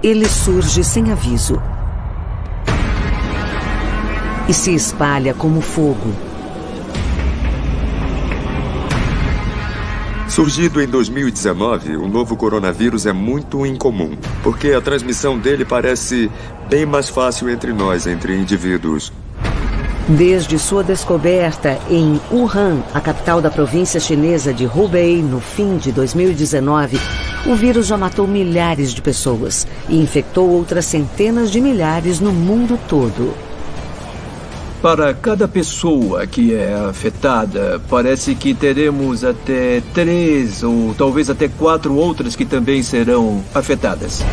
Ele surge sem aviso e se espalha como fogo. Surgido em 2019, o novo coronavírus é muito incomum, porque a transmissão dele parece bem mais fácil entre nós, entre indivíduos. Desde sua descoberta em Wuhan, a capital da província chinesa de Hubei, no fim de 2019, o vírus já matou milhares de pessoas e infectou outras centenas de milhares no mundo todo. Para cada pessoa que é afetada, parece que teremos até 3 ou talvez até 4 outras que também serão afetadas.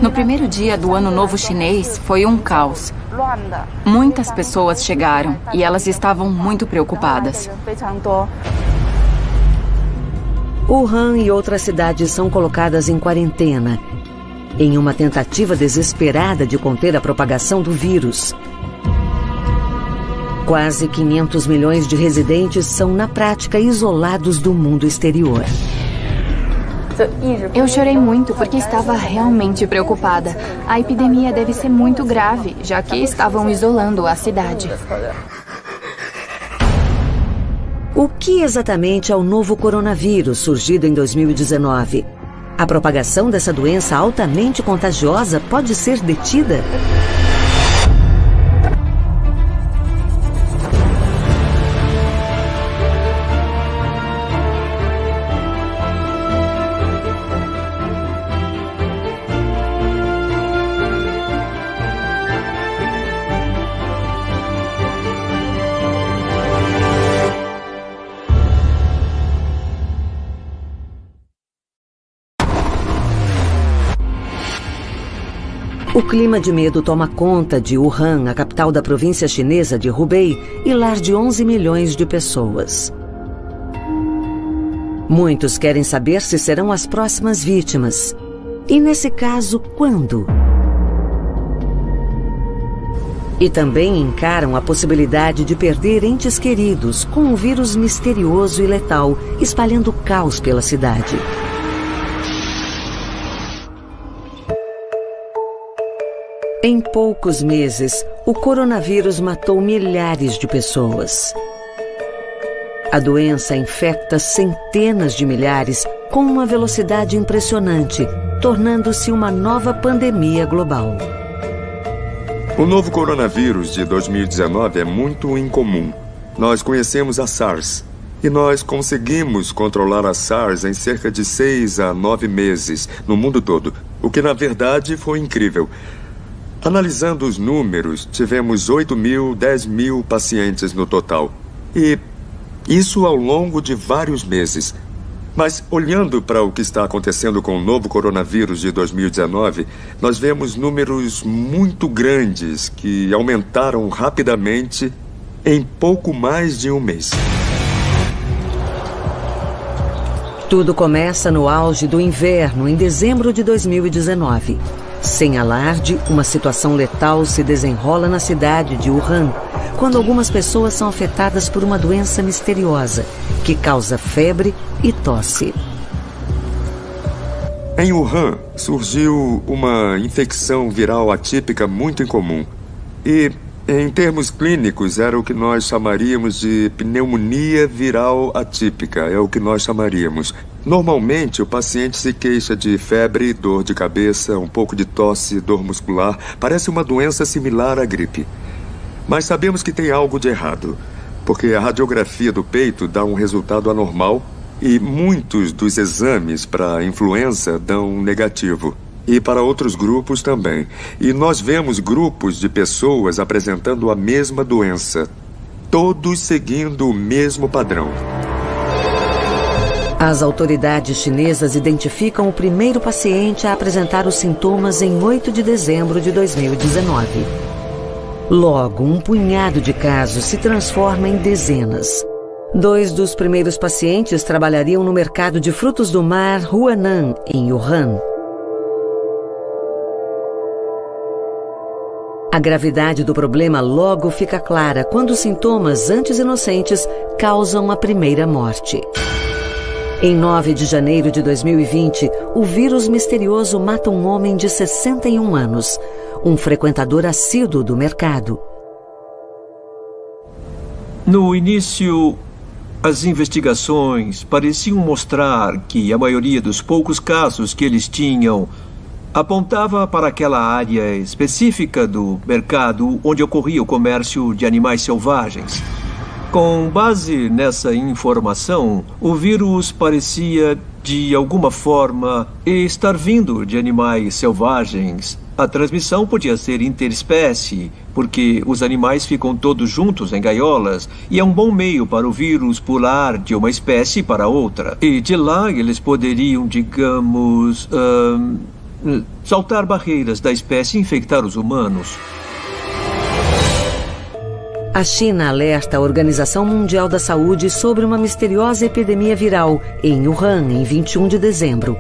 No primeiro dia do Ano Novo Chinês, foi um caos. Muitas pessoas chegaram e elas estavam muito preocupadas. Wuhan e outras cidades são colocadas em quarentena, em uma tentativa desesperada de conter a propagação do vírus. Quase 500 milhões de residentes são, na prática, isolados do mundo exterior. Eu chorei muito porque estava realmente preocupada. A epidemia deve ser muito grave, já que estavam isolando a cidade. O que exatamente é o novo coronavírus, surgido em 2019? A propagação dessa doença altamente contagiosa pode ser detida? O clima de medo toma conta de Wuhan, a capital da província chinesa de Hubei, e lar de 11 milhões de pessoas. Muitos querem saber se serão as próximas vítimas. E nesse caso, quando? E também encaram a possibilidade de perder entes queridos com um vírus misterioso e letal, espalhando caos pela cidade. Em poucos meses, o coronavírus matou milhares de pessoas. A doença infecta centenas de milhares com uma velocidade impressionante, tornando-se uma nova pandemia global. O novo coronavírus de 2019 é muito incomum. Nós conhecemos a SARS e nós conseguimos controlar a SARS em cerca de 6 a 9 meses no mundo todo, o que na verdade foi incrível. Analisando os números, tivemos 8 mil, 10 mil pacientes no total. E isso ao longo de vários meses. Mas olhando para o que está acontecendo com o novo coronavírus de 2019, nós vemos números muito grandes que aumentaram rapidamente em pouco mais de um mês. Tudo começa no auge do inverno, em dezembro de 2019. Sem alarde, uma situação letal se desenrola na cidade de Wuhan, quando algumas pessoas são afetadas por uma doença misteriosa, que causa febre e tosse. Em Wuhan, surgiu uma infecção viral atípica muito incomum. E, em termos clínicos, era o que nós chamaríamos de pneumonia viral atípica, é o que nós chamaríamos. Normalmente, o paciente se queixa de febre, dor de cabeça, um pouco de tosse, dor muscular. Parece uma doença similar à gripe. Mas sabemos que tem algo de errado, porque a radiografia do peito dá um resultado anormal e muitos dos exames para influenza dão negativo. E para outros grupos também. E nós vemos grupos de pessoas apresentando a mesma doença, todos seguindo o mesmo padrão. As autoridades chinesas identificam o primeiro paciente a apresentar os sintomas em 8 de dezembro de 2019. Logo, um punhado de casos se transforma em dezenas. 2 dos primeiros pacientes trabalhariam no mercado de frutos do mar Huanan, em Wuhan. A gravidade do problema logo fica clara quando os sintomas, antes inocentes, causam a primeira morte. Em 9 de janeiro de 2020, o vírus misterioso mata um homem de 61 anos, um frequentador assíduo do mercado. No início, as investigações pareciam mostrar que a maioria dos poucos casos que eles tinham apontava para aquela área específica do mercado onde ocorria o comércio de animais selvagens. Com base nessa informação, o vírus parecia, de alguma forma, estar vindo de animais selvagens. A transmissão podia ser interespécie, porque os animais ficam todos juntos em gaiolas e é um bom meio para o vírus pular de uma espécie para outra. E de lá eles poderiam, digamos, saltar barreiras da espécie e infectar os humanos. A China alerta a Organização Mundial da Saúde sobre uma misteriosa epidemia viral em Wuhan, em 21 de dezembro.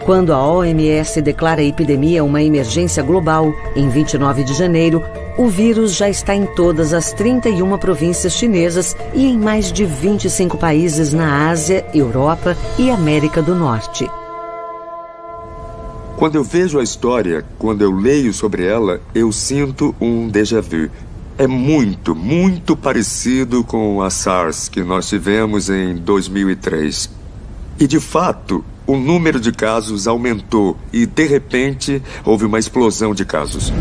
Quando a OMS declara a epidemia uma emergência global, em 29 de janeiro, o vírus já está em todas as 31 províncias chinesas e em mais de 25 países na Ásia, Europa e América do Norte. Quando eu vejo a história, quando eu leio sobre ela, eu sinto um déjà vu. É muito, muito parecido com a SARS que nós tivemos em 2003. E, de fato, o número de casos aumentou e, de repente, houve uma explosão de casos.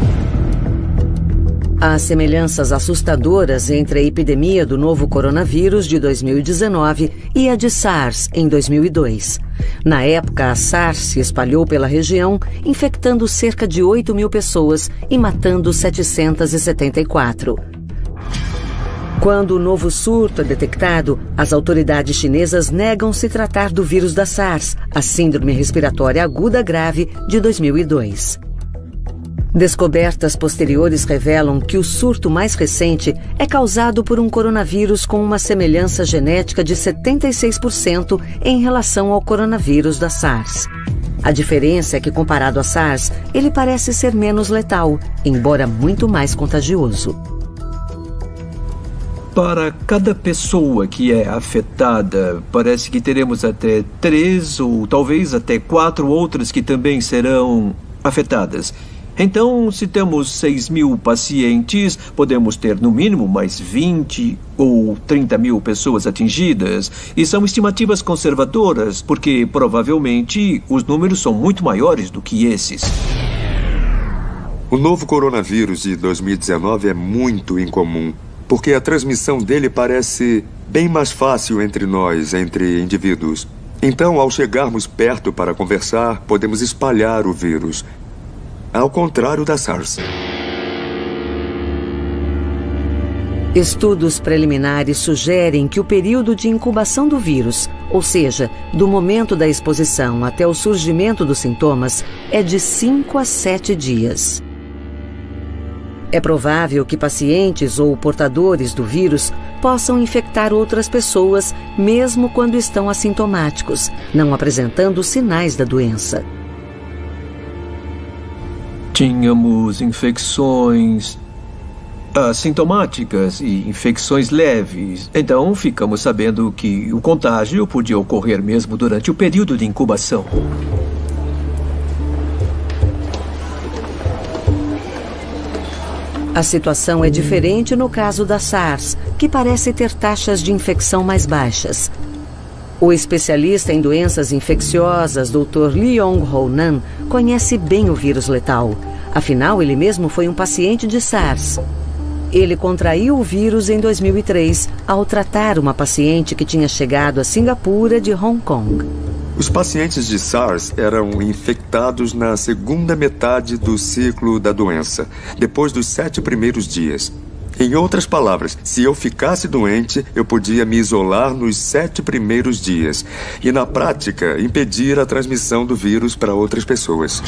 Há semelhanças assustadoras entre a epidemia do novo coronavírus de 2019 e a de SARS em 2002. Na época, a SARS se espalhou pela região, infectando cerca de 8 mil pessoas e matando 774. Quando o novo surto é detectado, as autoridades chinesas negam se tratar do vírus da SARS, a Síndrome Respiratória Aguda Grave de 2002. Descobertas posteriores revelam que o surto mais recente é causado por um coronavírus com uma semelhança genética de 76% em relação ao coronavírus da SARS. A diferença é que, comparado à SARS, ele parece ser menos letal, embora muito mais contagioso. Para cada pessoa que é afetada, parece que teremos até 3 ou talvez até 4 outras que também serão afetadas. Então, se temos 6 mil pacientes, podemos ter no mínimo mais 20 ou 30 mil pessoas atingidas. E são estimativas conservadoras, porque provavelmente os números são muito maiores do que esses. O novo coronavírus de 2019 é muito incomum, porque a transmissão dele parece bem mais fácil entre nós, entre indivíduos. Então, ao chegarmos perto para conversar, podemos espalhar o vírus. Ao contrário da SARS. Estudos preliminares sugerem que o período de incubação do vírus, ou seja, do momento da exposição até o surgimento dos sintomas, é de 5 a 7 dias. É provável que pacientes ou portadores do vírus possam infectar outras pessoas, mesmo quando estão assintomáticos, não apresentando sinais da doença. Tínhamos infecções assintomáticas e infecções leves. Então, ficamos sabendo que o contágio podia ocorrer mesmo durante o período de incubação. A situação é diferente no caso da SARS, que parece ter taxas de infecção mais baixas. O especialista em doenças infecciosas, Dr. Leong-Ho Nan, conhece bem o vírus letal. Afinal, ele mesmo foi um paciente de SARS. Ele contraiu o vírus em 2003, ao tratar uma paciente que tinha chegado a Singapura de Hong Kong. Os pacientes de SARS eram infectados na segunda metade do ciclo da doença, depois dos 7 primeiros dias. Em outras palavras, se eu ficasse doente, eu podia me isolar nos 7 primeiros dias e, na prática, impedir a transmissão do vírus para outras pessoas.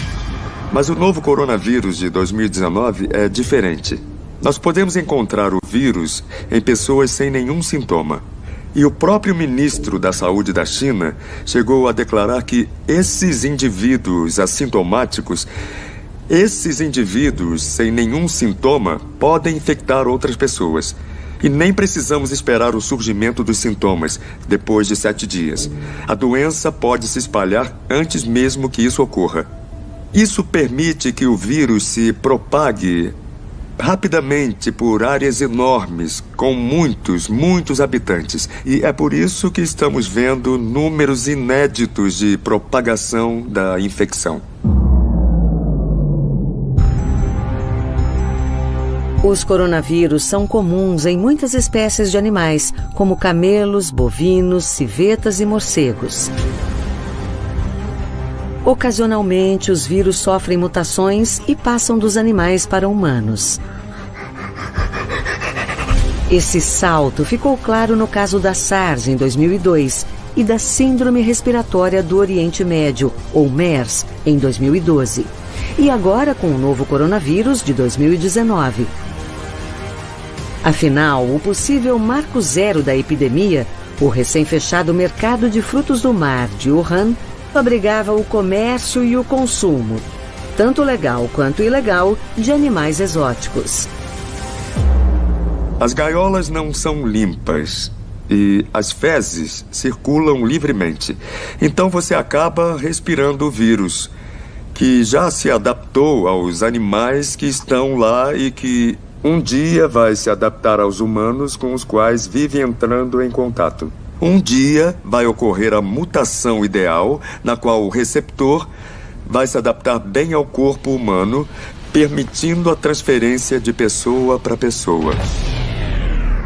Mas o novo coronavírus de 2019 é diferente. Nós podemos encontrar o vírus em pessoas sem nenhum sintoma. E o próprio ministro da Saúde da China chegou a declarar que esses indivíduos assintomáticos, esses indivíduos sem nenhum sintoma, podem infectar outras pessoas. E nem precisamos esperar o surgimento dos sintomas, depois de 7 dias. A doença pode se espalhar antes mesmo que isso ocorra. Isso permite que o vírus se propague rapidamente por áreas enormes, com muitos habitantes. E é por isso que estamos vendo números inéditos de propagação da infecção. Os coronavírus são comuns em muitas espécies de animais, como camelos, bovinos, civetas e morcegos. Ocasionalmente, os vírus sofrem mutações e passam dos animais para humanos. Esse salto ficou claro no caso da SARS em 2002 e da Síndrome Respiratória do Oriente Médio, ou MERS, em 2012. E agora com o novo coronavírus de 2019. Afinal, o possível marco zero da epidemia, o recém-fechado mercado de frutos do mar de Wuhan, abrigava o comércio e o consumo, tanto legal quanto ilegal, de animais exóticos. As gaiolas não são limpas e as fezes circulam livremente. Então você acaba respirando o vírus, que já se adaptou aos animais que estão lá e que um dia vai se adaptar aos humanos com os quais vive entrando em contato. Um dia vai ocorrer a mutação ideal, na qual o receptor vai se adaptar bem ao corpo humano, permitindo a transferência de pessoa para pessoa.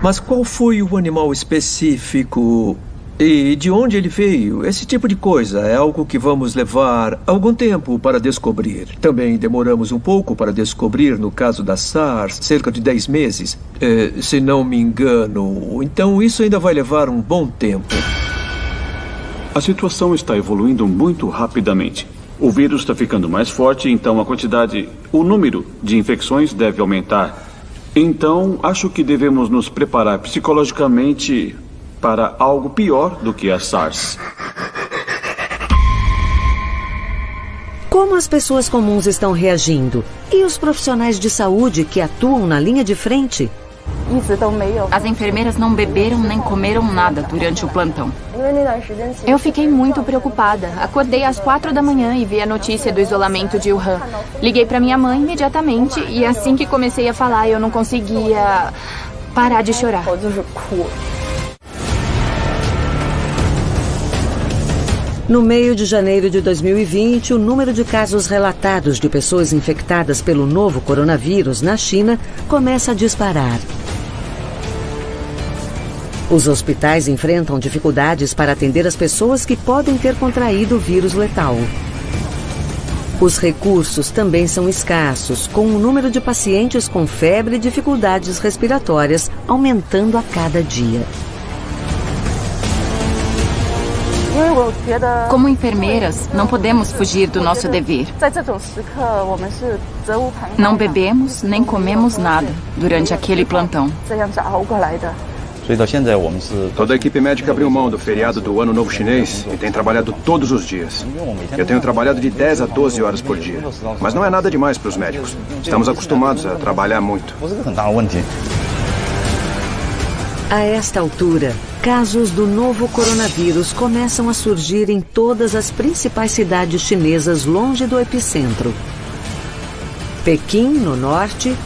Mas qual foi o animal específico e de onde ele veio? Esse tipo de coisa é algo que vamos levar algum tempo para descobrir. Também demoramos um pouco para descobrir no caso da SARS, cerca de 10 meses, se não me engano. Então isso ainda vai levar um bom tempo. A situação está evoluindo muito rapidamente. O vírus está ficando mais forte, então o número de infecções deve aumentar. Então, acho que devemos nos preparar psicologicamente para algo pior do que a SARS. Como as pessoas comuns estão reagindo? E os profissionais de saúde que atuam na linha de frente? As enfermeiras não beberam nem comeram nada durante o plantão. Eu fiquei muito preocupada. Acordei às 4 da manhã e vi a notícia do isolamento de Wuhan. Liguei para minha mãe imediatamente e assim que comecei a falar, eu não conseguia parar de chorar. No meio de janeiro de 2020, o número de casos relatados de pessoas infectadas pelo novo coronavírus na China começa a disparar. Os hospitais enfrentam dificuldades para atender as pessoas que podem ter contraído o vírus letal. Os recursos também são escassos, com o número de pacientes com febre e dificuldades respiratórias aumentando a cada dia. Como enfermeiras, não podemos fugir do nosso dever. Não bebemos nem comemos nada durante aquele plantão. Toda a equipe médica abriu mão do feriado do Ano Novo Chinês e tem trabalhado todos os dias. Eu tenho trabalhado de 10 a 12 horas por dia. Mas não é nada demais para os médicos. Estamos acostumados a trabalhar muito. A esta altura, casos do novo coronavírus começam a surgir em todas as principais cidades chinesas longe do epicentro. Pequim, no norte,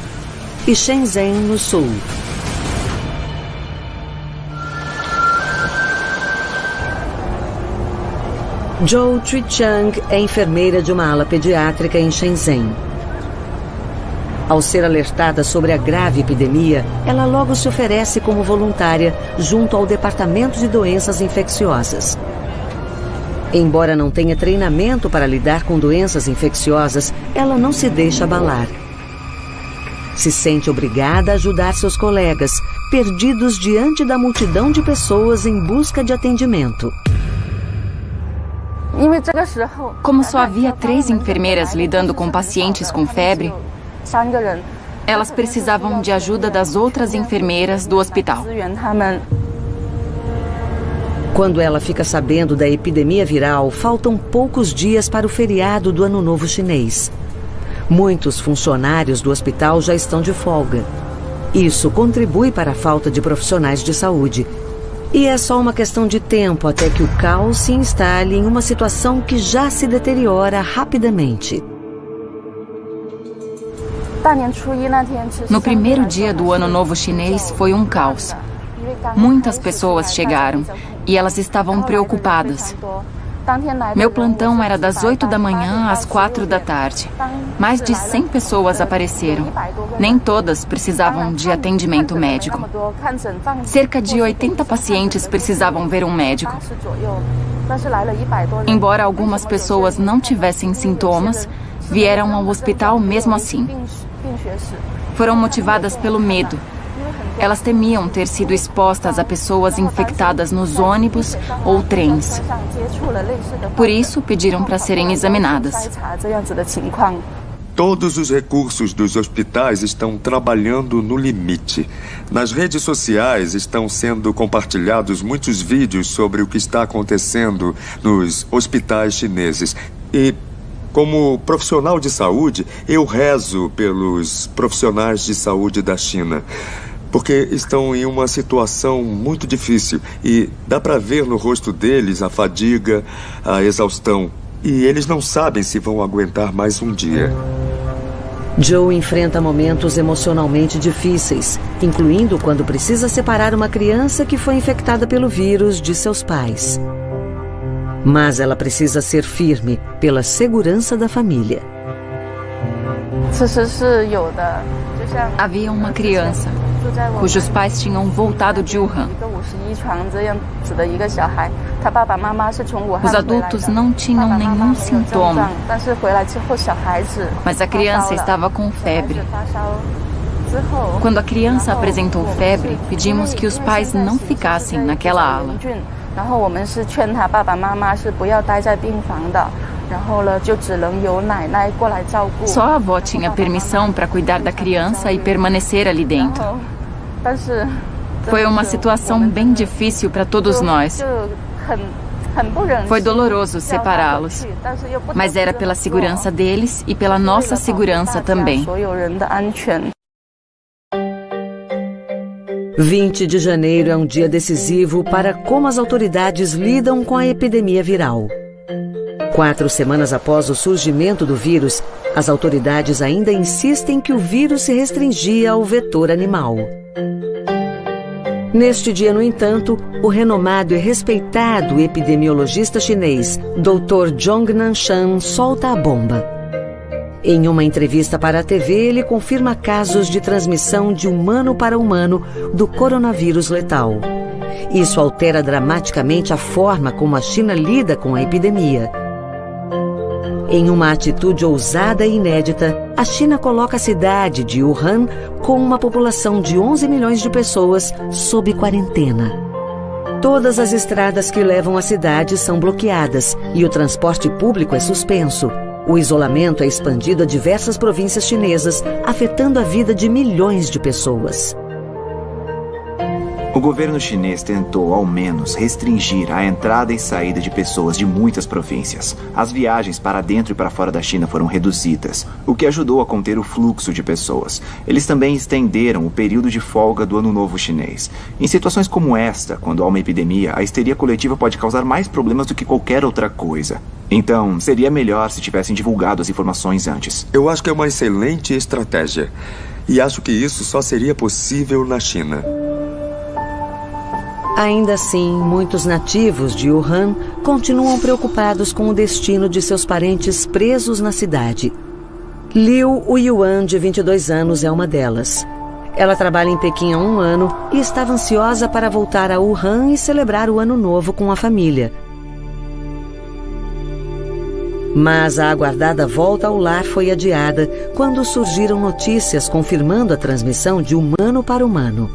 e Shenzhen, no sul. Zhou Trichang é enfermeira de uma ala pediátrica em Shenzhen. Ao ser alertada sobre a grave epidemia, ela logo se oferece como voluntária junto ao Departamento de Doenças Infecciosas. Embora não tenha treinamento para lidar com doenças infecciosas, ela não se deixa abalar. Se sente obrigada a ajudar seus colegas, perdidos diante da multidão de pessoas em busca de atendimento. Como só havia 3 enfermeiras lidando com pacientes com febre, elas precisavam de ajuda das outras enfermeiras do hospital. Quando ela fica sabendo da epidemia viral, faltam poucos dias para o feriado do Ano Novo Chinês. Muitos funcionários do hospital já estão de folga. Isso contribui para a falta de profissionais de saúde. E é só uma questão de tempo até que o caos se instale em uma situação que já se deteriora rapidamente. No primeiro dia do Ano Novo Chinês foi um caos. Muitas pessoas chegaram e elas estavam preocupadas. Meu plantão era das 8 da manhã às 4 da tarde. Mais de 100 pessoas apareceram. Nem todas precisavam de atendimento médico. Cerca de 80 pacientes precisavam ver um médico. Embora algumas pessoas não tivessem sintomas, vieram ao hospital mesmo assim. Foram motivadas pelo medo. Elas temiam ter sido expostas a pessoas infectadas nos ônibus ou trens. Por isso, pediram para serem examinadas. Todos os recursos dos hospitais estão trabalhando no limite. Nas redes sociais estão sendo compartilhados muitos vídeos sobre o que está acontecendo nos hospitais chineses. E, como profissional de saúde, eu rezo pelos profissionais de saúde da China. Porque estão em uma situação muito difícil e dá para ver no rosto deles a fadiga, a exaustão. E eles não sabem se vão aguentar mais um dia. Joe enfrenta momentos emocionalmente difíceis, incluindo quando precisa separar uma criança que foi infectada pelo vírus de seus pais. Mas ela precisa ser firme pela segurança da família. Havia uma criança cujos pais tinham voltado de Wuhan. Os adultos não tinham nenhum sintoma, mas a criança estava com febre. Quando a criança apresentou febre, pedimos que os pais não ficassem naquela ala. Só a avó tinha permissão para cuidar da criança e permanecer ali dentro. Foi uma situação bem difícil para todos nós. Foi doloroso separá-los, mas era pela segurança deles e pela nossa segurança também. 20 de janeiro é um dia decisivo para como as autoridades lidam com a epidemia viral. 4 semanas após o surgimento do vírus, as autoridades ainda insistem que o vírus se restringia ao vetor animal. Neste dia, no entanto, o renomado e respeitado epidemiologista chinês, Dr. Zhong Nanshan, solta a bomba. Em uma entrevista para a TV, ele confirma casos de transmissão de humano para humano do coronavírus letal. Isso altera dramaticamente a forma como a China lida com a epidemia. Em uma atitude ousada e inédita, a China coloca a cidade de Wuhan, com uma população de 11 milhões de pessoas, sob quarentena. Todas as estradas que levam à cidade são bloqueadas e o transporte público é suspenso. O isolamento é expandido a diversas províncias chinesas, afetando a vida de milhões de pessoas. O governo chinês tentou, ao menos, restringir a entrada e saída de pessoas de muitas províncias. As viagens para dentro e para fora da China foram reduzidas, o que ajudou a conter o fluxo de pessoas. Eles também estenderam o período de folga do Ano Novo Chinês. Em situações como esta, quando há uma epidemia, a histeria coletiva pode causar mais problemas do que qualquer outra coisa. Então, seria melhor se tivessem divulgado as informações antes. Eu acho que é uma excelente estratégia. E acho que isso só seria possível na China. Ainda assim, muitos nativos de Wuhan continuam preocupados com o destino de seus parentes presos na cidade. Liu Yuan, de 22 anos, é uma delas. Ela trabalha em Pequim há 1 ano e estava ansiosa para voltar a Wuhan e celebrar o Ano Novo com a família. Mas a aguardada volta ao lar foi adiada quando surgiram notícias confirmando a transmissão de humano para humano.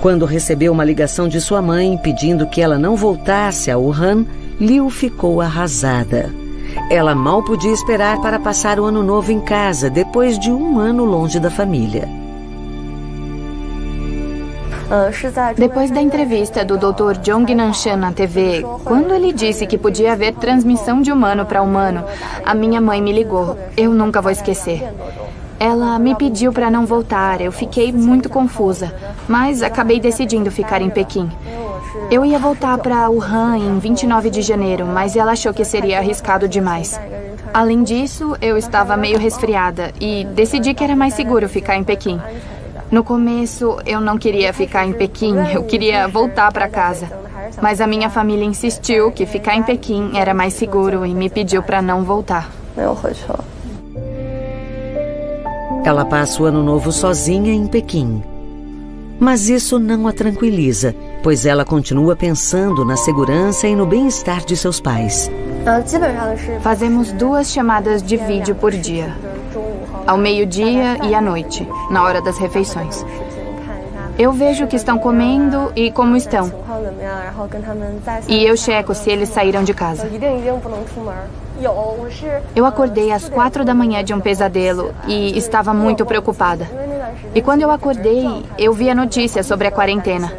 Quando recebeu uma ligação de sua mãe pedindo que ela não voltasse a Wuhan, Liu ficou arrasada. Ela mal podia esperar para passar o Ano Novo em casa, depois de 1 ano longe da família. Depois da entrevista do Dr. Zhong Nanshan na TV, quando ele disse que podia haver transmissão de humano para humano, a minha mãe me ligou. Eu nunca vou esquecer. Ela me pediu para não voltar. Eu fiquei muito confusa, mas acabei decidindo ficar em Pequim. Eu ia voltar para Wuhan em 29 de janeiro, mas ela achou que seria arriscado demais. Além disso, eu estava meio resfriada e decidi que era mais seguro ficar em Pequim. No começo, eu não queria ficar em Pequim, eu queria voltar para casa. Mas a minha família insistiu que ficar em Pequim era mais seguro e me pediu para não voltar. Ela passa o ano novo sozinha em Pequim. Mas isso não a tranquiliza, pois ela continua pensando na segurança e no bem-estar de seus pais. Fazemos 2 chamadas de vídeo por dia. Ao meio-dia e à noite, na hora das refeições. Eu vejo o que estão comendo e como estão. E eu checo se eles saíram de casa. Eu acordei às 4 da manhã de um pesadelo e estava muito preocupada. E quando eu acordei, eu vi a notícia sobre a quarentena.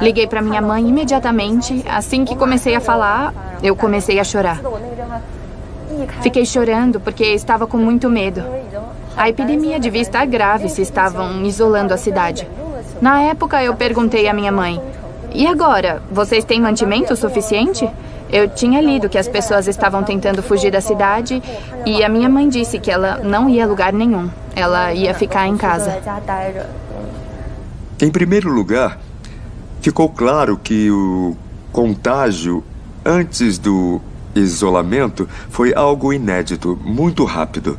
Liguei para minha mãe imediatamente. Assim que comecei a falar, eu comecei a chorar. Fiquei chorando porque estava com muito medo. A epidemia devia estar grave se estavam isolando a cidade. Na época, eu perguntei à minha mãe: e agora, vocês têm mantimento suficiente? Eu tinha lido que as pessoas estavam tentando fugir da cidade e a minha mãe disse que ela não ia a lugar nenhum. Ela ia ficar em casa. Em primeiro lugar, ficou claro que o contágio antes do isolamento foi algo inédito, muito rápido.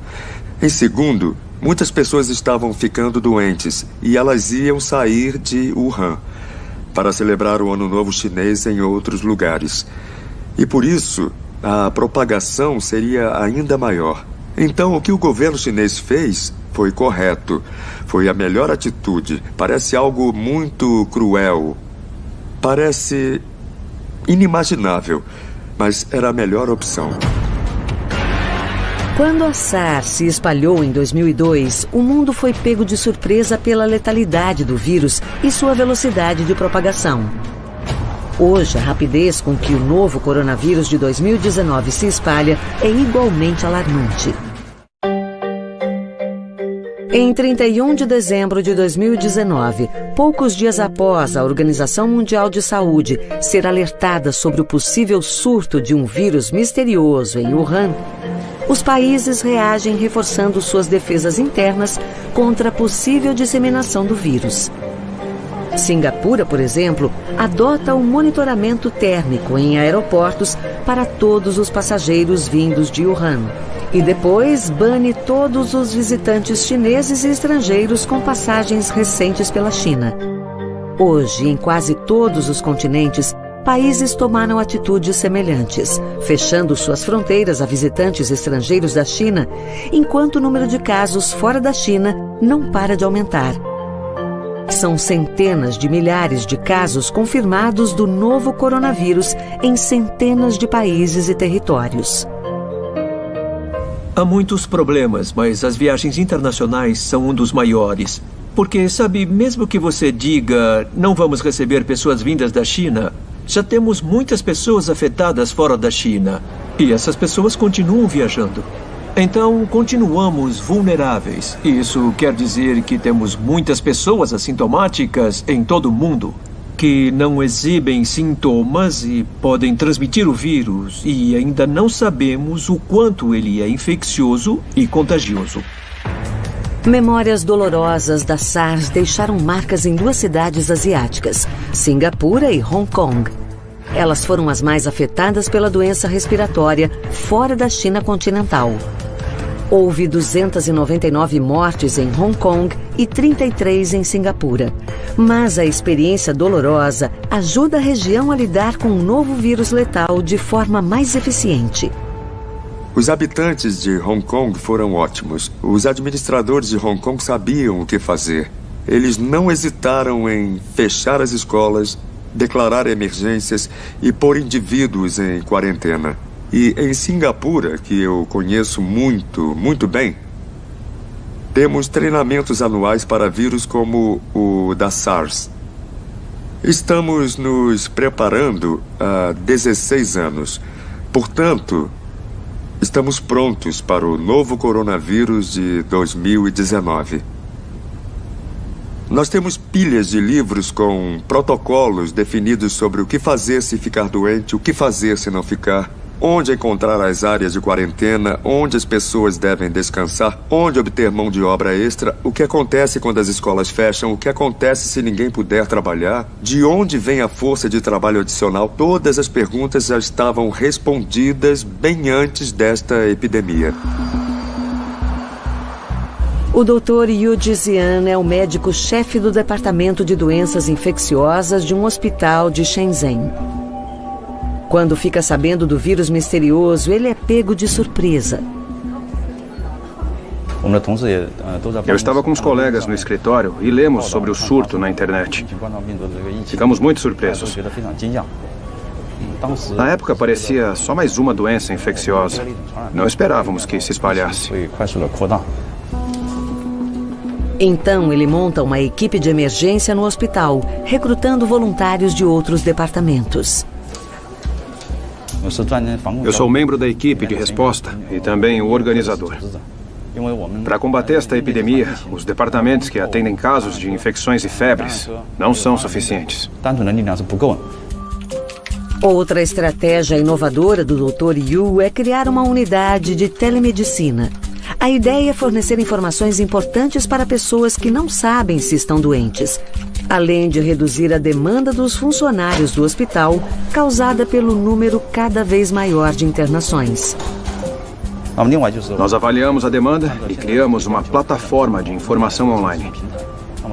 Em segundo, muitas pessoas estavam ficando doentes e elas iam sair de Wuhan para celebrar o Ano Novo Chinês em outros lugares. E por isso, a propagação seria ainda maior. Então, o que o governo chinês fez foi correto. Foi a melhor atitude. Parece algo muito cruel. Parece inimaginável, mas era a melhor opção. Quando a SARS se espalhou em 2002, o mundo foi pego de surpresa pela letalidade do vírus e sua velocidade de propagação. Hoje, a rapidez com que o novo coronavírus de 2019 se espalha é igualmente alarmante. Em 31 de dezembro de 2019, poucos dias após a Organização Mundial de Saúde ser alertada sobre o possível surto de um vírus misterioso em Wuhan, os países reagem reforçando suas defesas internas contra a possível disseminação do vírus. Singapura, por exemplo, adota o monitoramento térmico em aeroportos para todos os passageiros vindos de Wuhan. E depois bane todos os visitantes chineses e estrangeiros com passagens recentes pela China. Hoje, em quase todos os continentes, países tomaram atitudes semelhantes, fechando suas fronteiras a visitantes estrangeiros da China, enquanto o número de casos fora da China não para de aumentar. São centenas de milhares de casos confirmados do novo coronavírus em centenas de países e territórios. Há muitos problemas, mas as viagens internacionais são um dos maiores. Porque, sabe, mesmo que você diga não vamos receber pessoas vindas da China, já temos muitas pessoas afetadas fora da China. E essas pessoas continuam viajando. Então, continuamos vulneráveis. Isso quer dizer que temos muitas pessoas assintomáticas em todo o mundo que não exibem sintomas e podem transmitir o vírus, e ainda não sabemos o quanto ele é infeccioso e contagioso. Memórias dolorosas da SARS deixaram marcas em 2 cidades asiáticas, Singapura e Hong Kong. Elas foram as mais afetadas pela doença respiratória fora da China continental. Houve 299 mortes em Hong Kong e 33 em Singapura. Mas a experiência dolorosa ajuda a região a lidar com um novo vírus letal de forma mais eficiente. Os habitantes de Hong Kong foram ótimos. Os administradores de Hong Kong sabiam o que fazer. Eles não hesitaram em fechar as escolas, declarar emergências e pôr indivíduos em quarentena. E em Singapura, que eu conheço muito bem, temos treinamentos anuais para vírus como o da SARS. Estamos nos preparando há 16 anos. Portanto, Estamos prontos para o novo coronavírus de 2019. Nós temos pilhas de livros com protocolos definidos sobre o que fazer se ficar doente, o que fazer se não ficar, onde encontrar as áreas de quarentena, onde as pessoas devem descansar, onde obter mão de obra extra, o que acontece quando as escolas fecham, o que acontece se ninguém puder trabalhar, de onde vem a força de trabalho adicional. Todas as perguntas já estavam respondidas bem antes desta epidemia. O Dr. Yu Jizian é o médico-chefe do Departamento de Doenças Infecciosas de um hospital de Shenzhen. Quando fica sabendo do vírus misterioso, ele é pego de surpresa. Eu estava com os colegas no escritório e lemos sobre o surto na internet. Ficamos muito surpresos. Na época parecia só mais uma doença infecciosa. Não esperávamos que se espalhasse. Então ele monta uma equipe de emergência no hospital, recrutando voluntários de outros departamentos. Eu sou membro da equipe de resposta e também o organizador. Para combater esta epidemia, os departamentos que atendem casos de infecções e febres não são suficientes. Outra estratégia inovadora do Dr. Yu é criar uma unidade de telemedicina. A ideia é fornecer informações importantes para pessoas que não sabem se estão doentes, além de reduzir a demanda dos funcionários do hospital, causada pelo número cada vez maior de internações. Nós avaliamos a demanda e criamos uma plataforma de informação online.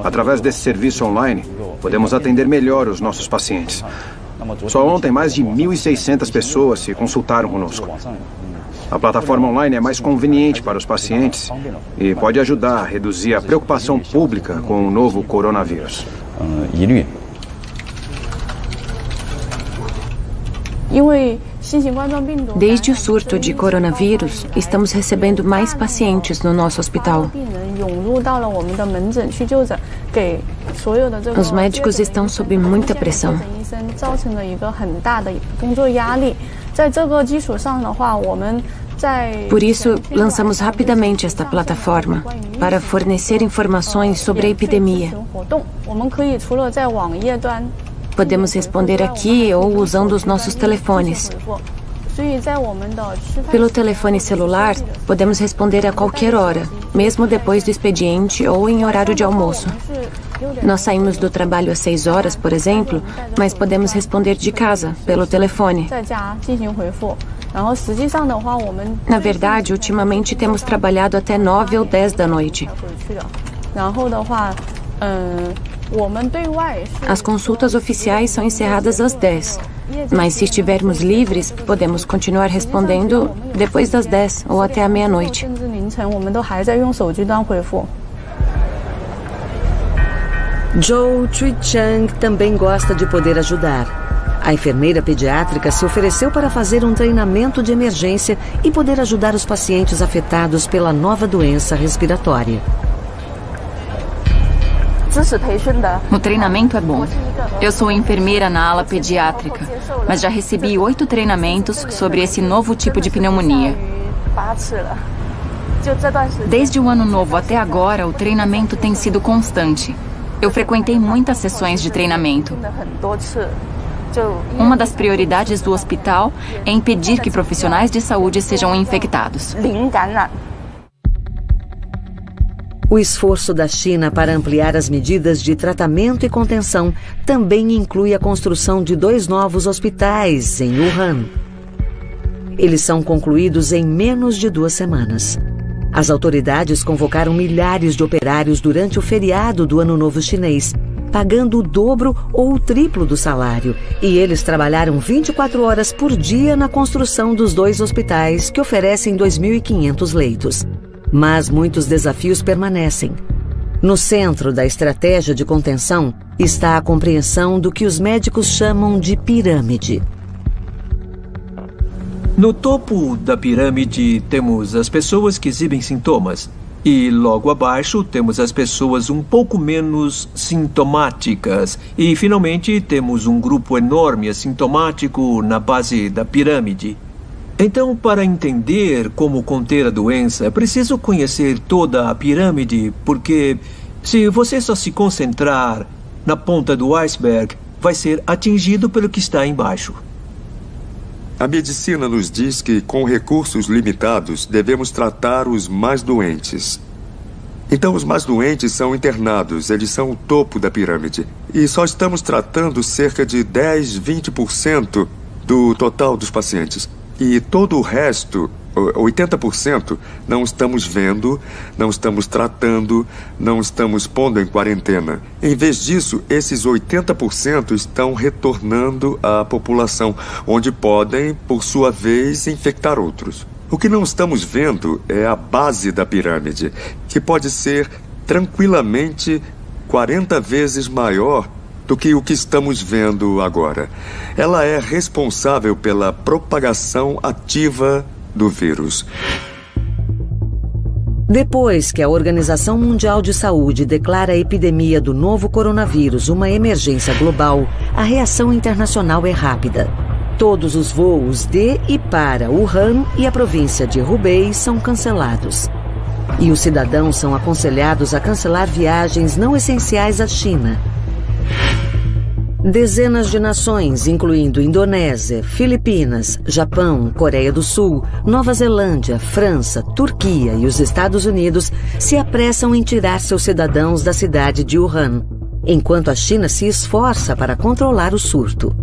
Através desse serviço online, podemos atender melhor os nossos pacientes. Só ontem, mais de 1.600 pessoas se consultaram conosco. A plataforma online é mais conveniente para os pacientes e pode ajudar a reduzir a preocupação pública com o novo coronavírus. Desde o surto de coronavírus, estamos recebendo mais pacientes no nosso hospital. Os médicos estão sob muita pressão. Por isso, lançamos rapidamente esta plataforma para fornecer informações sobre a epidemia. Podemos responder aqui ou usando os nossos telefones. Pelo telefone celular, podemos responder a qualquer hora, mesmo depois do expediente ou em horário de almoço. Nós saímos do trabalho às 6 horas, por exemplo, mas podemos responder de casa, pelo telefone. Na verdade, ultimamente temos trabalhado até 9 ou 10 da noite. As consultas oficiais são encerradas às 10. Mas se estivermos livres, podemos continuar respondendo depois das 10 ou até a meia-noite. Zhou Chuichang também gosta de poder ajudar. A enfermeira pediátrica se ofereceu para fazer um treinamento de emergência e poder ajudar os pacientes afetados pela nova doença respiratória. O treinamento é bom. Eu sou enfermeira na ala pediátrica, mas já recebi 8 treinamentos sobre esse novo tipo de pneumonia. Desde o ano novo até agora, o treinamento tem sido constante. Eu frequentei muitas sessões de treinamento. Uma das prioridades do hospital é impedir que profissionais de saúde sejam infectados. O esforço da China para ampliar as medidas de tratamento e contenção também inclui a construção de 2 novos hospitais em Wuhan. Eles são concluídos em menos de 2 semanas. As autoridades convocaram milhares de operários durante o feriado do Ano Novo Chinês, pagando o dobro ou o triplo do salário. E eles trabalharam 24 horas por dia na construção dos 2 hospitais, que oferecem 2.500 leitos. Mas muitos desafios permanecem. No centro da estratégia de contenção está a compreensão do que os médicos chamam de pirâmide. No topo da pirâmide temos as pessoas que exibem sintomas. E logo abaixo temos as pessoas um pouco menos sintomáticas. E finalmente temos um grupo enorme assintomático na base da pirâmide. Então, para entender como conter a doença, é preciso conhecer toda a pirâmide, porque se você só se concentrar na ponta do iceberg, vai ser atingido pelo que está embaixo. A medicina nos diz que, com recursos limitados, devemos tratar os mais doentes. Então, os mais doentes são internados, eles são o topo da pirâmide. E só estamos tratando cerca de 10, 20% do total dos pacientes. E todo o resto, 80%, não estamos vendo, não estamos tratando, não estamos pondo em quarentena. Em vez disso, esses 80% estão retornando à população, onde podem, por sua vez, infectar outros. O que não estamos vendo é a base da pirâmide, que pode ser tranquilamente 40 vezes maior do que o que estamos vendo agora. Ela é responsável pela propagação ativa do vírus. Depois que a Organização Mundial de Saúde declara a epidemia do novo coronavírus uma emergência global, a reação internacional é rápida. Todos os voos de e para Wuhan e a província de Hubei são cancelados. E os cidadãos são aconselhados a cancelar viagens não essenciais à China. Dezenas de nações, incluindo Indonésia, Filipinas, Japão, Coreia do Sul, Nova Zelândia, França, Turquia e os Estados Unidos, se apressam em tirar seus cidadãos da cidade de Wuhan, enquanto a China se esforça para controlar o surto.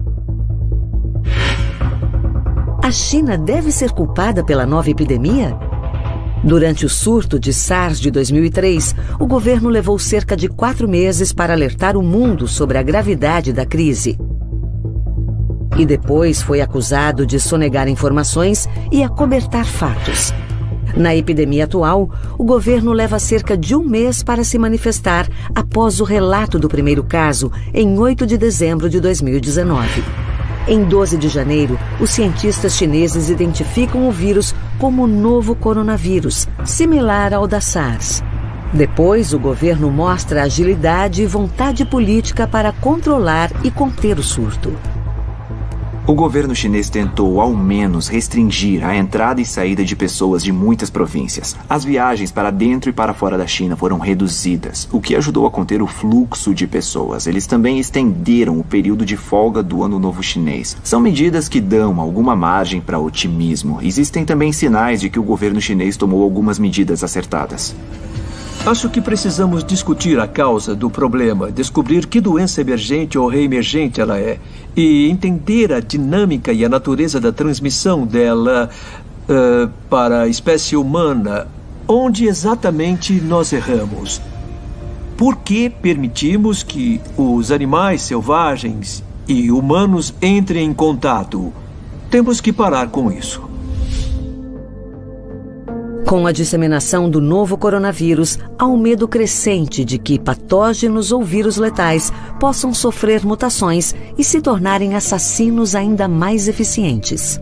A China deve ser culpada pela nova epidemia? Durante o surto de SARS de 2003, o governo levou cerca de 4 meses para alertar o mundo sobre a gravidade da crise. E depois foi acusado de sonegar informações e acobertar fatos. Na epidemia atual, o governo leva cerca de 1 mês para se manifestar após o relato do primeiro caso, em 8 de dezembro de 2019. Em 12 de janeiro, os cientistas chineses identificam o vírus como o novo coronavírus, similar ao da SARS. Depois, o governo mostra agilidade e vontade política para controlar e conter o surto. O governo chinês tentou, ao menos, restringir a entrada e saída de pessoas de muitas províncias. As viagens para dentro e para fora da China foram reduzidas, o que ajudou a conter o fluxo de pessoas. Eles também estenderam o período de folga do Ano Novo Chinês. São medidas que dão alguma margem para otimismo. Existem também sinais de que o governo chinês tomou algumas medidas acertadas. Acho que precisamos discutir a causa do problema, descobrir que doença emergente ou reemergente ela é e entender a dinâmica e a natureza da transmissão dela para a espécie humana. Onde exatamente nós erramos? Por que permitimos que os animais selvagens e humanos entrem em contato? Temos que parar com isso. Com a disseminação do novo coronavírus, há um medo crescente de que patógenos ou vírus letais possam sofrer mutações e se tornarem assassinos ainda mais eficientes.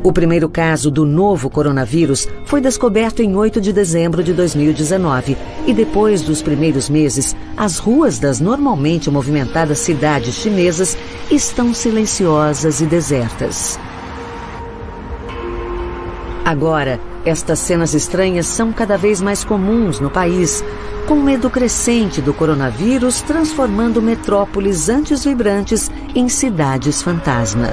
O primeiro caso do novo coronavírus foi descoberto em 8 de dezembro de 2019 e depois dos primeiros meses, as ruas das normalmente movimentadas cidades chinesas estão silenciosas e desertas. Agora, estas cenas estranhas são cada vez mais comuns no país, com medo crescente do coronavírus transformando metrópoles antes vibrantes em cidades fantasma.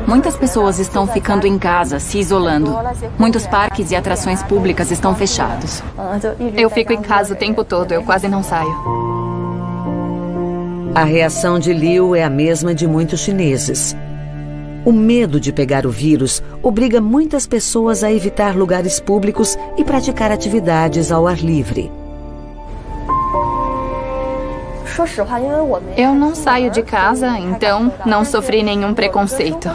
Muitas pessoas estão ficando em casa, se isolando. Muitos parques e atrações públicas estão fechados. Eu fico em casa o tempo todo, eu quase não saio. A reação de Liu é a mesma de muitos chineses. O medo de pegar o vírus obriga muitas pessoas a evitar lugares públicos e praticar atividades ao ar livre. Eu não saio de casa, então não sofri nenhum preconceito.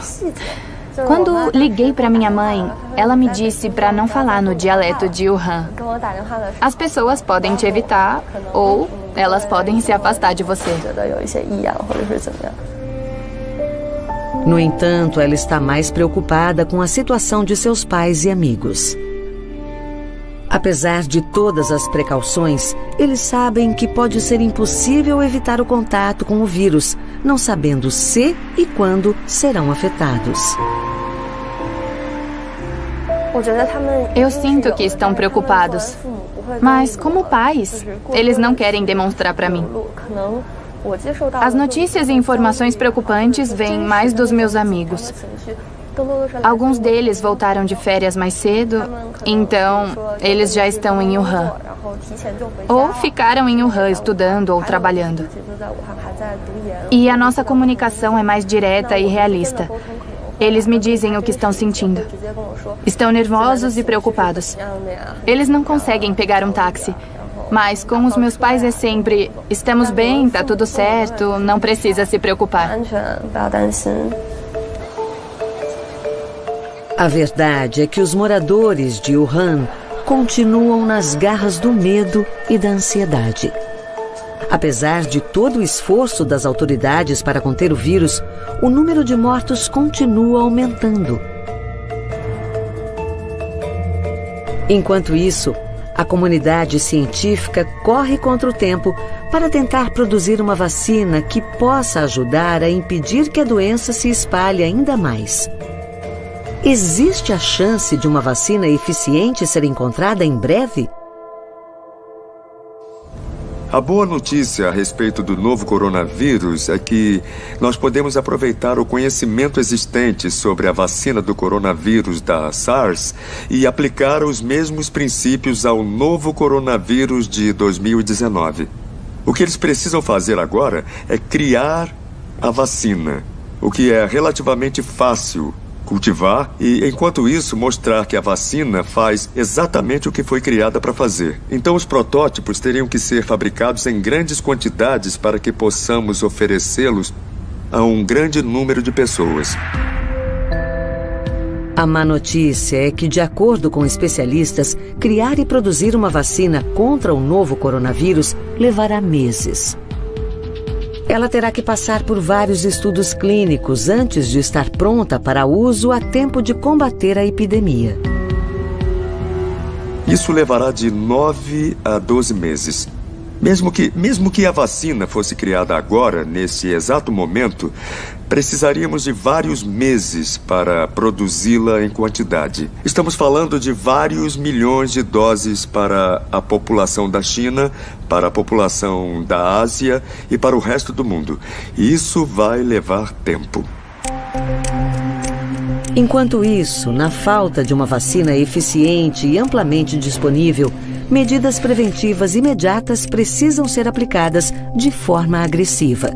Quando liguei para minha mãe, ela me disse para não falar no dialeto de Wuhan. As pessoas podem te evitar ou elas podem se afastar de você. No entanto, ela está mais preocupada com a situação de seus pais e amigos. Apesar de todas as precauções, eles sabem que pode ser impossível evitar o contato com o vírus, não sabendo se e quando serão afetados. Eu sinto que estão preocupados, mas como pais, eles não querem demonstrar para mim. As notícias e informações preocupantes vêm mais dos meus amigos. Alguns deles voltaram de férias mais cedo, então eles já estão em Wuhan. Ou ficaram em Wuhan estudando ou trabalhando. E a nossa comunicação é mais direta e realista. Eles me dizem o que estão sentindo. Estão nervosos e preocupados. Eles não conseguem pegar um táxi. Mas com os meus pais é sempre: estamos bem, tá tudo certo, não precisa se preocupar. A verdade é que os moradores de Wuhan continuam nas garras do medo e da ansiedade. Apesar de todo o esforço das autoridades para conter o vírus, o número de mortos continua aumentando. Enquanto isso, a comunidade científica corre contra o tempo para tentar produzir uma vacina que possa ajudar a impedir que a doença se espalhe ainda mais. Existe a chance de uma vacina eficiente ser encontrada em breve? A boa notícia a respeito do novo coronavírus é que nós podemos aproveitar o conhecimento existente sobre a vacina do coronavírus da SARS e aplicar os mesmos princípios ao novo coronavírus de 2019. O que eles precisam fazer agora é criar a vacina, o que é relativamente fácil cultivar e, enquanto isso, mostrar que a vacina faz exatamente o que foi criada para fazer. Então, os protótipos teriam que ser fabricados em grandes quantidades para que possamos oferecê-los a um grande número de pessoas. A má notícia é que, de acordo com especialistas, criar e produzir uma vacina contra o novo coronavírus levará meses. Ela terá que passar por vários estudos clínicos antes de estar pronta para uso a tempo de combater a epidemia. Isso levará de 9 a 12 meses. Mesmo que a vacina fosse criada agora, nesse exato momento, precisaríamos de vários meses para produzi-la em quantidade. Estamos falando de vários milhões de doses para a população da China, para a população da Ásia e para o resto do mundo. E isso vai levar tempo. Enquanto isso, na falta de uma vacina eficiente e amplamente disponível, medidas preventivas imediatas precisam ser aplicadas de forma agressiva.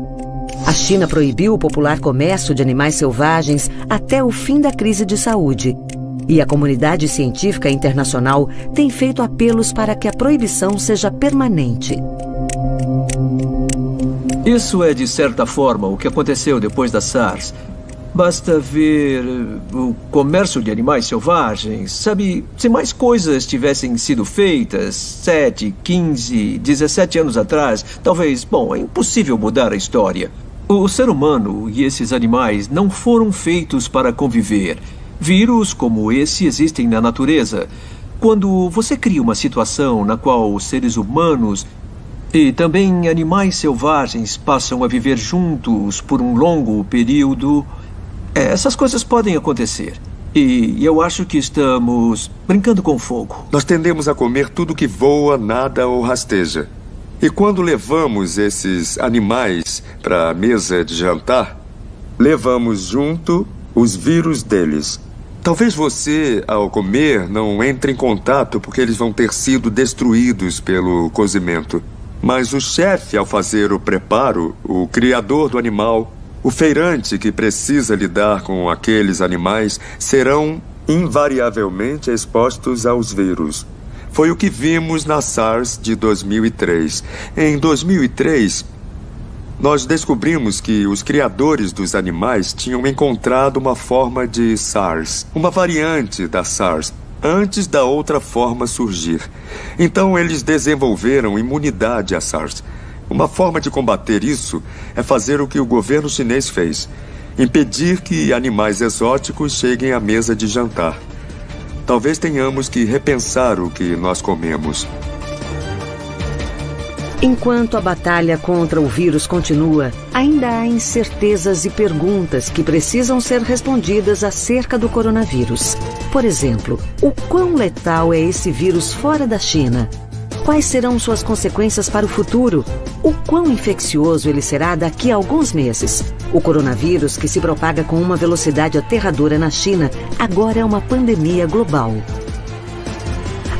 A China proibiu o popular comércio de animais selvagens até o fim da crise de saúde. E a comunidade científica internacional tem feito apelos para que a proibição seja permanente. Isso é, de certa forma, o que aconteceu depois da SARS. Basta ver o comércio de animais selvagens. Sabe, se mais coisas tivessem sido feitas 7, 15, 17 anos atrás, talvez, é impossível mudar a história. O ser humano e esses animais não foram feitos para conviver. Vírus como esse existem na natureza. Quando você cria uma situação na qual os seres humanos e também animais selvagens passam a viver juntos por um longo período, essas coisas podem acontecer. E eu acho que estamos brincando com fogo. Nós tendemos a comer tudo que voa, nada ou rasteja. E quando levamos esses animais para a mesa de jantar, levamos junto os vírus deles. Talvez você, ao comer, não entre em contato porque eles vão ter sido destruídos pelo cozimento. Mas o chefe, ao fazer o preparo, o criador do animal, o feirante que precisa lidar com aqueles animais serão invariavelmente expostos aos vírus. Foi o que vimos na SARS de 2003. Em 2003, nós descobrimos que os criadores dos animais tinham encontrado uma forma de SARS, uma variante da SARS, antes da outra forma surgir. Então, eles desenvolveram imunidade à SARS. Uma forma de combater isso é fazer o que o governo chinês fez: impedir que animais exóticos cheguem à mesa de jantar. talvez tenhamos que repensar o que nós comemos. Enquanto a batalha contra o vírus continua, ainda há incertezas e perguntas que precisam ser respondidas acerca do coronavírus. Por exemplo, o quão letal é esse vírus fora da China? Quais serão suas consequências para o futuro? O quão infeccioso ele será daqui a alguns meses? O coronavírus, que se propaga com uma velocidade aterradora na China, agora é uma pandemia global.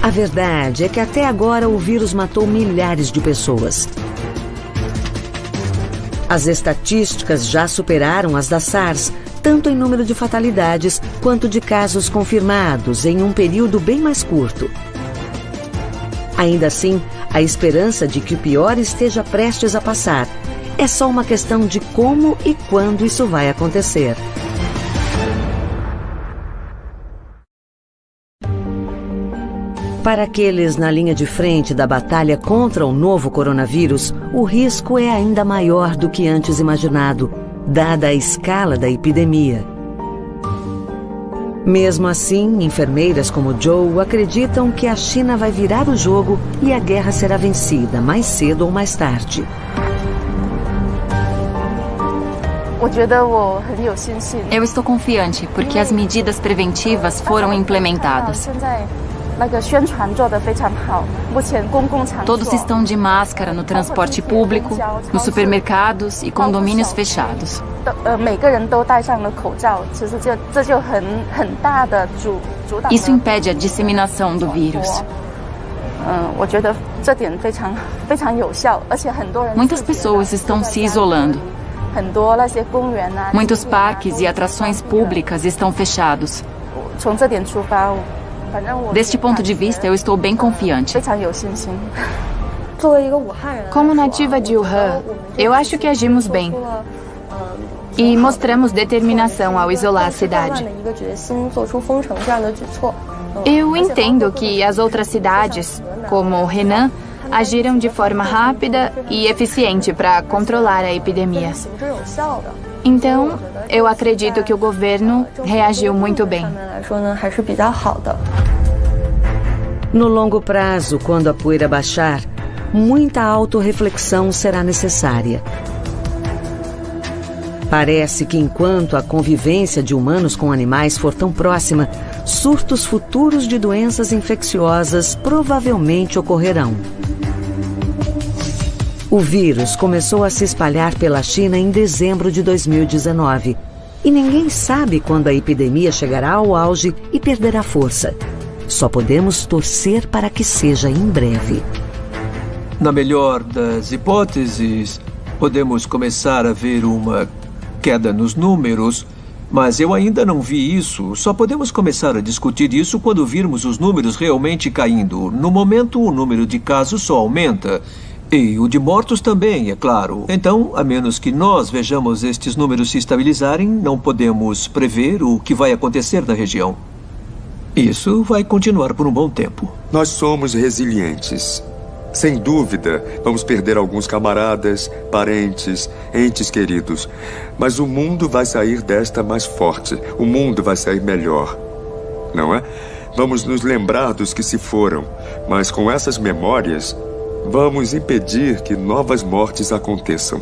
A verdade é que até agora o vírus matou milhares de pessoas. As estatísticas já superaram as da SARS, tanto em número de fatalidades quanto de casos confirmados em um período bem mais curto. Ainda assim, a esperança de que o pior esteja prestes a passar é só uma questão de como e quando isso vai acontecer. Para aqueles na linha de frente da batalha contra o novo coronavírus, o risco é ainda maior do que antes imaginado, dada a escala da epidemia. Mesmo assim, enfermeiras como Joe acreditam que a China vai virar o jogo e a guerra será vencida mais cedo ou mais tarde. Eu estou confiante porque as medidas preventivas foram implementadas. Todos estão de máscara no transporte público, nos supermercados e condomínios fechados. Isso impede a disseminação do vírus. Muitas pessoas estão se isolando. Muitos parques e atrações públicas estão fechados. Deste ponto de vista, eu estou bem confiante. Como nativa de Wuhan, eu acho que agimos bem. E mostramos determinação ao isolar a cidade. Eu entendo que as outras cidades, como Henan, agiram de forma rápida e eficiente para controlar a epidemia. Então, eu acredito que o governo reagiu muito bem. No longo prazo, quando a poeira baixar, muita autorreflexão será necessária. Parece que enquanto a convivência de humanos com animais for tão próxima, surtos futuros de doenças infecciosas provavelmente ocorrerão. O vírus começou a se espalhar pela China em dezembro de 2019 e ninguém sabe quando a epidemia chegará ao auge e perderá força. Só podemos torcer para que seja em breve. Na melhor das hipóteses, podemos começar a ver uma queda nos números, mas eu ainda não vi isso. Só podemos começar a discutir isso quando virmos os números realmente caindo. No momento, o número de casos só aumenta. E o de mortos também, é claro. Então, a menos que nós vejamos estes números se estabilizarem, não podemos prever o que vai acontecer na região. Isso vai continuar por um bom tempo. Nós somos resilientes. Sem dúvida, vamos perder alguns camaradas, parentes, entes queridos. Mas o mundo vai sair desta mais forte. O mundo vai sair melhor. Não é? Vamos nos lembrar dos que se foram. Mas com essas memórias, vamos impedir que novas mortes aconteçam.